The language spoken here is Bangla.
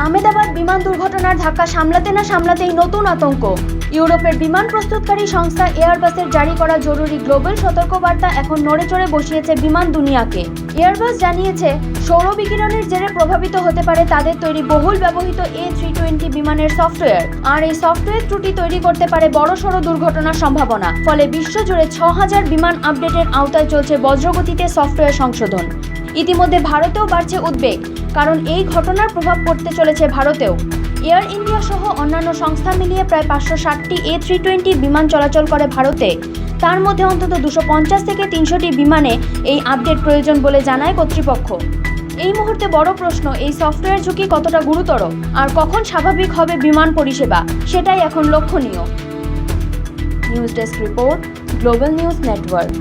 আহমেদাবাদ বিমান দুর্ঘটনার ধাক্কা সামলাতে না সামলাতেই নতুন আতঙ্ক। ইউরোপের বিমান প্রস্তুতকারী সংস্থা এয়ারবাসের জারি করা জরুরি গ্লোবাল সতর্কবার্তা এখন নড়েচড়ে বসিয়েছে বিমান দুনিয়াকে। এয়ারবাস জানিয়েছে, সৌর বিকিরণের জেরে প্রভাবিত হতে পারে তাদের তৈরি বহুল ব্যবহৃত A320 বিমানের সফটওয়্যার। আর এই সফটওয়্যার ত্রুটি তৈরি করতে পারে বড়সড় দুর্ঘটনার সম্ভাবনা। ফলে বিশ্বজুড়ে 6000 বিমান আপডেটের আওতায় চলছে বজ্রগতিতে সফটওয়্যার সংশোধন। ইতিমধ্যে ভারতেও বাড়ছে উদ্বেগ, কারণ এই ঘটনার প্রভাব পড়তে চলেছে ভারতেও। এয়ার ইন্ডিয়া সহ অন্যান্য সংস্থা মিলিয়ে প্রায় 560টি A320 বিমান চলাচল করে ভারতে। তার মধ্যে অন্তত 250 থেকে 300টি বিমানে এই আপডেট প্রয়োজন বলে জানায় কর্তৃপক্ষ। এই মুহূর্তে বড় প্রশ্ন, এই সফটওয়্যার ঝুঁকি কতটা গুরুতর আর কখন স্বাভাবিক হবে বিমান পরিষেবা, সেটাই এখন লক্ষণীয়। News desk report, global news network.